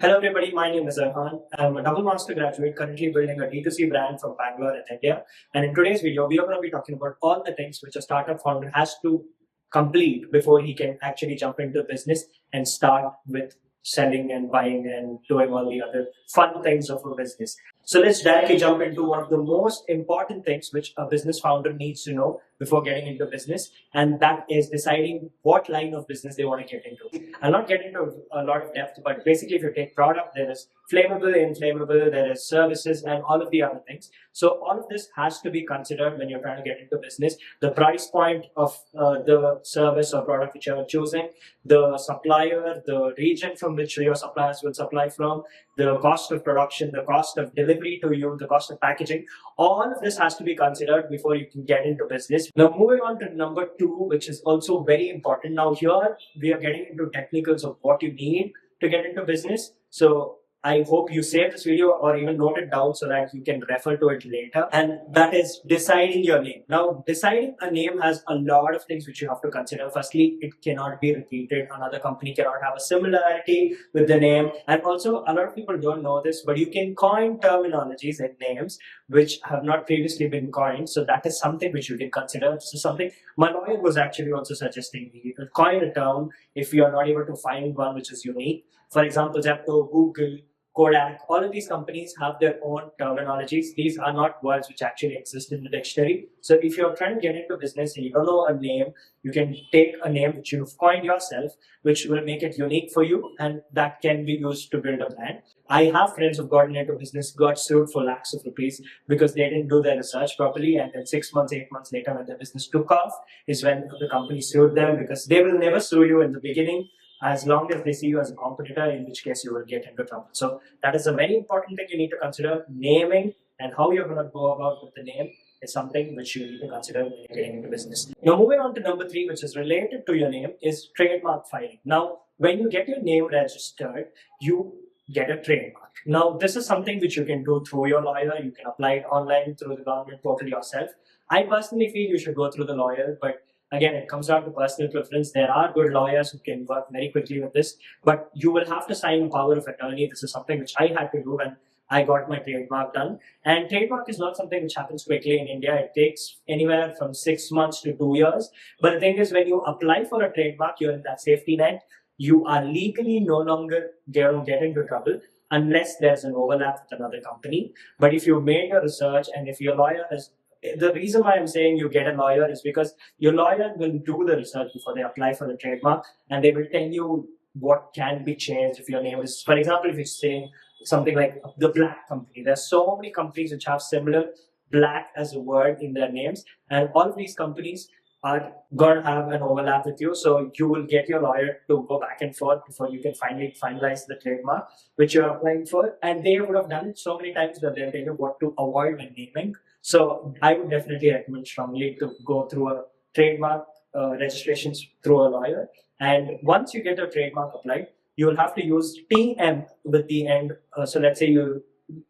Hello everybody, my name is Arhan. I'm a double master graduate currently building a D2C brand from Bangalore in India. And in today's video, we are going to be talking about all the things which a startup founder has to complete before he can actually jump into business and start with selling and buying and doing all the other fun things of a business. So let's directly jump into one of the most important things which a business founder needs to know before getting into business, and that is deciding what line of business they want to get into. I'll not get into a lot of depth, but basically, if you take product, there is flammable, inflammable, there is services, and all of the other things. So all of this has to be considered when you're trying to get into business. The price point of the service or product which you're choosing, the supplier, the region from which your suppliers will supply from, the cost of production, the cost of delivery to you, the cost of packaging, all of this has to be considered before you can get into business. Now, moving on to number two, which is also very important. Now, here we are getting into technicals of what you need to get into business. So I hope you save this video or even note it down so that you can refer to it later. And that is deciding your name. Now, deciding a name has a lot of things which you have to consider. Firstly, it cannot be repeated. Another company cannot have a similarity with the name. And also, a lot of people don't know this, but you can coin terminologies and names which have not previously been coined. So that is something which you can consider. This is something my lawyer was actually also suggesting me. Coin a term if you are not able to find one which is unique. For example, Zepto, Google, Kodak, all of these companies have their own terminologies. These are not words which actually exist in the dictionary. So if you're trying to get into business and you don't know a name, you can take a name which you've coined yourself, which will make it unique for you, and that can be used to build a brand. I have friends who've gotten into business, got sued for lakhs of rupees because they didn't do their research properly, and then 6 months, 8 months later when the business took off is when the company sued them, because they will never sue you in the beginning as long as they see you as a competitor, in which case you will get into trouble. So that is a very important thing you need to consider. Naming and how you're going to go about with the name is something which you need to consider when you're getting into business. Now, moving on to number three, which is related to your name, is trademark filing. Now, when you get your name registered, you get a trademark. Now, this is something which you can do through your lawyer. You can apply it online through the government portal yourself. I personally feel you should go through the lawyer, but again, it comes down to personal preference. There are good lawyers who can work very quickly with this, but you will have to sign power of attorney. This is something which I had to do when I got my trademark done. And trademark is not something which happens quickly in India. It takes anywhere from 6 months to 2 years. But the thing is, when you apply for a trademark, you're in that safety net. You are legally no longer going to get into trouble unless there's an overlap with another company. But if you've made your research and if your lawyer has, the reason why I'm saying you get a lawyer is because your lawyer will do the research before they apply for the trademark, and they will tell you what can be changed if your name is, for example, if you're saying something like the Black company. There's so many companies which have similar Black as a word in their names, and all of these companies are going to have an overlap with you. So you will get your lawyer to go back and forth before you can finally finalize the trademark which you're applying for. And they would have done it so many times that they'll tell you what to avoid when naming. So I would definitely recommend strongly to go through a trademark registrations through a lawyer. And once you get a trademark applied, you will have to use TM with the end. So let's say you,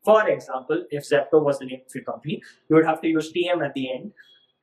for example, if Zepto was the name of your company, you would have to use TM at the end,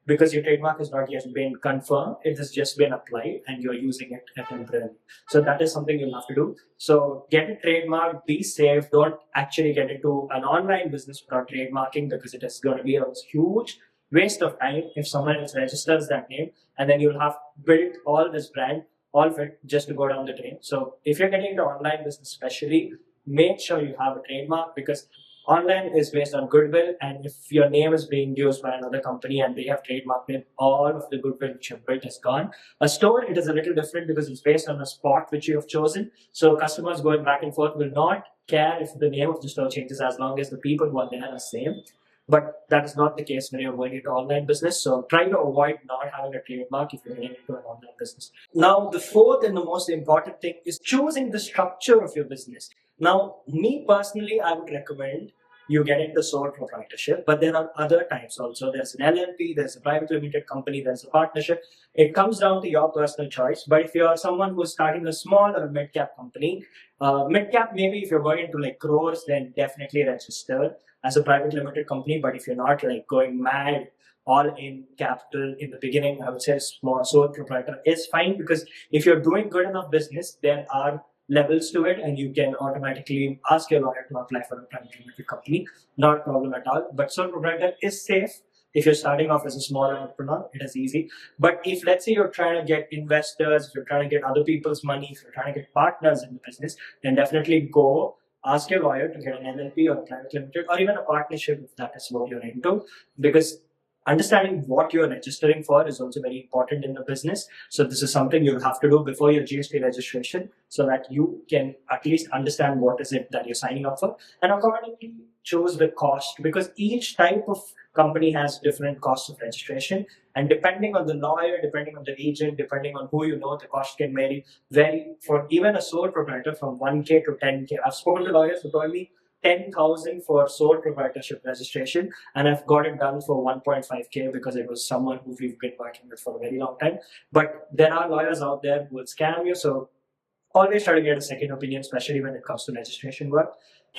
because your trademark has not yet been confirmed. It has just been applied and you're using it temporarily. So that is something you'll have to do. So get a trademark, be safe. Don't actually get into an online business without trademarking, because it is going to be a huge waste of time if someone else registers that name, and then you'll have built all this brand, all of it, just to go down the drain. So if you're getting into online business especially, make sure you have a trademark, because online is based on goodwill, and if your name is being used by another company and they have trademarked it, all of the goodwill which you've built is gone. A store, it is a little different because it's based on a spot which you have chosen. So customers going back and forth will not care if the name of the store changes, as long as the people who are there are the same. But that is not the case when you're going into online business. So try to avoid not having a trademark if you're getting into an online business. Now, the fourth and the most important thing is choosing the structure of your business. Now, me personally, I would recommend you get into sole proprietorship, but there are other types also. There's an LLP, there's a private limited company, there's a partnership. It comes down to your personal choice. But if you're someone who's starting a small or mid-cap company, mid-cap, maybe if you're going into like crores, then definitely register as a private limited company. But if you're not like going mad, all in capital in the beginning, I would say small sole proprietor is fine, because if you're doing good enough business, there are levels to it, and you can automatically ask your lawyer to apply for a private limited company. Not a problem at all. But sole proprietor is safe. If you're starting off as a small entrepreneur, it is easy. But if, let's say, you're trying to get investors, if you're trying to get other people's money, if you're trying to get partners in the business, then definitely go ask your lawyer to get an LLP or a private limited or even a partnership if that is what you're into. Because understanding what you're registering for is also very important in the business. So this is something you'll have to do before your GST registration so that you can at least understand what is it that you're signing up for, and accordingly choose the cost, because each type of company has different costs of registration, and depending on the lawyer, depending on the region, depending on who you know, the cost can vary for even a sole proprietor from 1K to 10K. I've spoken to lawyers who told me 10,000 for sole proprietorship registration, and I've got it done for 1.5K because it was someone who we've been working with for a very long time. But there are lawyers out there who will scam you, so always try to get a second opinion, especially when it comes to registration work.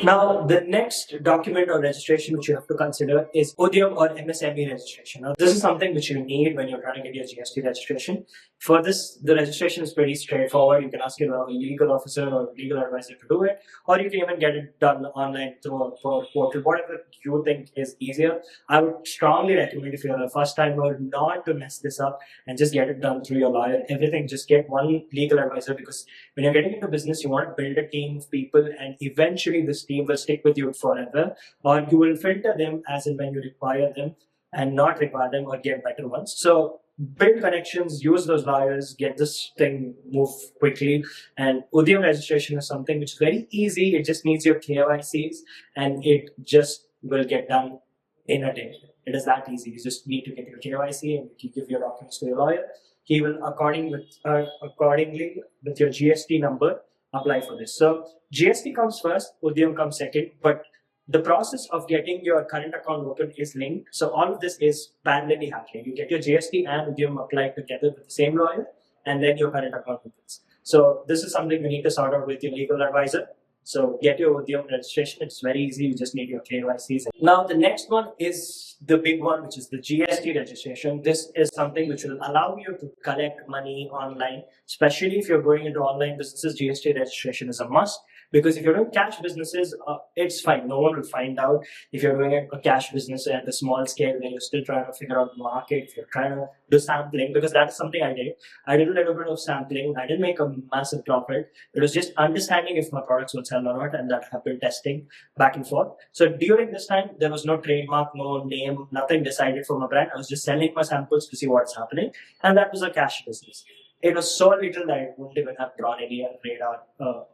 Now, the next document or registration which you have to consider is Udyam or MSME registration. Now, this is something which you need when you're trying to get your GST registration. For this, the registration is pretty straightforward. You can ask your legal officer or legal advisor to do it, or you can even get it done online through a portal, whatever you think is easier. I would strongly recommend, if you're a first timer, not to mess this up and just get it done through your lawyer. Everything, just get one legal advisor, because when you're getting into business, you want to build a team of people, and eventually this team will stick with you forever, or you will filter them as and when you require them and not require them, or get better ones. So build connections, use those lawyers, get this thing move quickly. And Udyam registration is something which is very easy. It just needs your KYCs, and it just will get done in a day. It is that easy. You just need to get your KYC and you give your documents to your lawyer. He will accordingly with your GST number apply for this. So GST comes first, Udyam comes second, but the process of getting your current account open is linked. So all of this is parallelly happening. You get your GST and Udyam applied together with the same lawyer, and then your current account opens. So this is something you need to sort out with your legal advisor. So get your Udyam registration. It's very easy. You just need your KYCs. Now the next one is the big one, which is the GST registration. This is something which will allow you to collect money online, especially if you're going into online businesses. GST registration is a must. Because if you're doing cash businesses, it's fine. No one will find out. If you're doing a cash business at a small scale where you're still trying to figure out the market, if you're trying to do sampling, because that's something I did. I did a little bit of sampling. I didn't make a massive profit. It was just understanding if my products would sell or not, and that I have been testing back and forth. So during this time, there was no trademark, no name, nothing decided for my brand. I was just selling my samples to see what's happening. And that was a cash business. It was so little that it wouldn't even have drawn any radar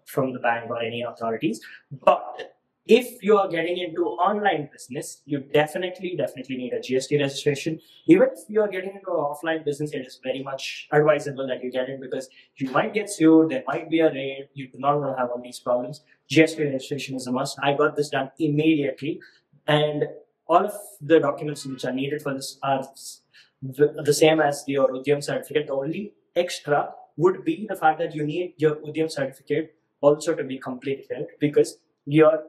from the bank or any authorities. But if you are getting into online business, you definitely need a GST registration. Even if you are getting into an offline business, it is very much advisable that you get it, because you might get sued, there might be a raid, you do not want to have all these problems. GST registration is a must. I got this done immediately, and all of the documents which are needed for this are the same as your Udyam certificate. The only extra would be the fact that you need your Udyam certificate also to be completed, because your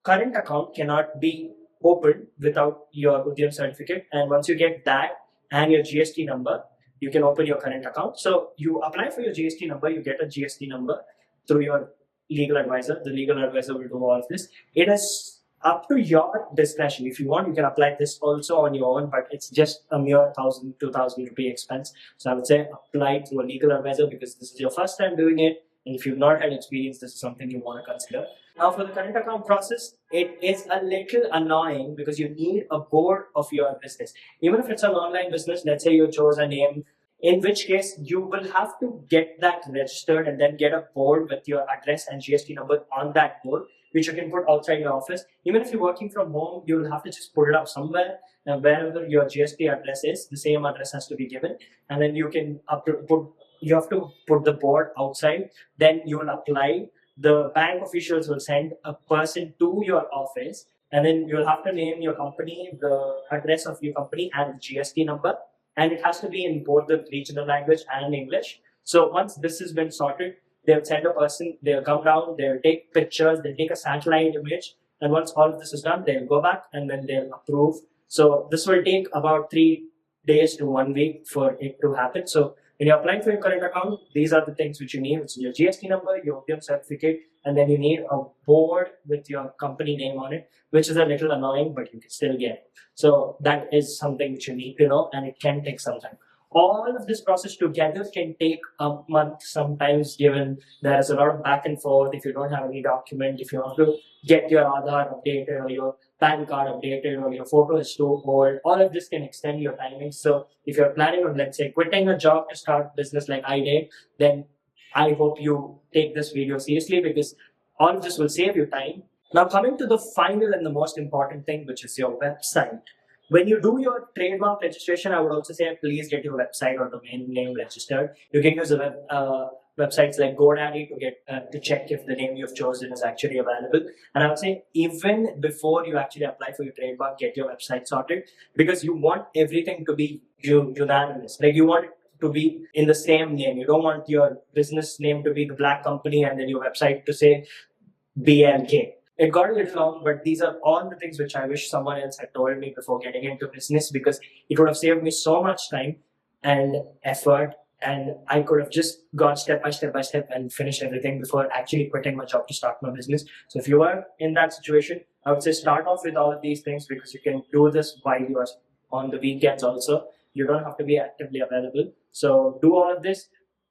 current account cannot be opened without your Udyam certificate. And once you get that and your GST number, you can open your current account. So you apply for your GST number, you get a GST number through your legal advisor. The legal advisor will do all of this. It is up to your discretion. If you want, you can apply this also on your own, but it's just a mere 1,000, 2,000 rupee expense. So I would say apply to a legal advisor, because this is your first time doing it. And if you've not had experience, this is something you want to consider. Now for the current account process, it is a little annoying because you need a board of your business. Even if it's an online business, let's say you chose a name, in which case you will have to get that registered and then get a board with your address and GST number on that board, which you can put outside your office. Even if you're working from home, you will have to just put it up somewhere, and wherever your GST address is, the same address has to be given. And then you have to put the board outside. Then you will apply. The bank officials will send a person to your office, and then you'll have to name your company, the address of your company, and the GST number. And it has to be in both the regional language and English. So once this has been sorted, they'll send a person, they'll come down, they'll take pictures, they'll take a satellite image, and once all of this is done, they'll go back and then they'll approve. So this will take about 3 days to 1 week for it to happen. So When you're applying for your current account, these are the things which you need, which is your GST number, your Udyam certificate, and then you need a board with your company name on it, which is a little annoying, but you can still get it. So that is something which you need to know, and it can take some time. All of this process together can take a month sometimes, given there is a lot of back and forth. If you don't have any document, if you want to get your Aadhaar updated or your PAN card updated or your photo is too old, all of this can extend your timing. So if you're planning on, let's say, quitting a job to start business like I did, then I hope you take this video seriously, because all of this will save you time. Now, coming to the final and the most important thing, which is your website. When you do your trademark registration, I would also say please get your website or domain name registered. You can use websites like GoDaddy to get to check if the name you've chosen is actually available. And I would say even before you actually apply for your trademark, get your website sorted, because you want everything to be unanimous. Like, you want it to be in the same name. You don't want your business name to be the Black Company and then your website to say BLK. It got a little long, but these are all the things which I wish someone else had told me before getting into business, because it would have saved me so much time and effort, and I could have just gone step by step and finished everything before actually quitting my job to start my business. So if you are in that situation, I would say start off with all of these things, because you can do this while you are on the weekends also. You don't have to be actively available. So do all of this,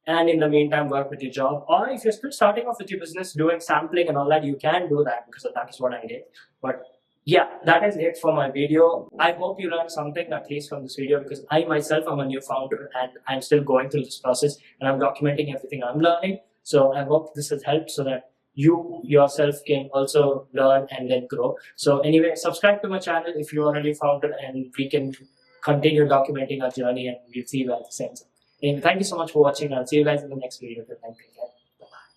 and in the meantime, work with your job. Or if you're still starting off with your business, doing sampling and all that, you can do that, because that is what I did. But yeah, that is it for my video. I hope you learned something, at least from this video, because I myself am a new founder and I'm still going through this process and I'm documenting everything I'm learning. So I hope this has helped so that you yourself can also learn and then grow. So anyway, subscribe to my channel if you are a new founder, and we can continue documenting our journey, and we'll see where this ends up. Anyway, thank you so much for watching. I'll see you guys in the next video. Take care.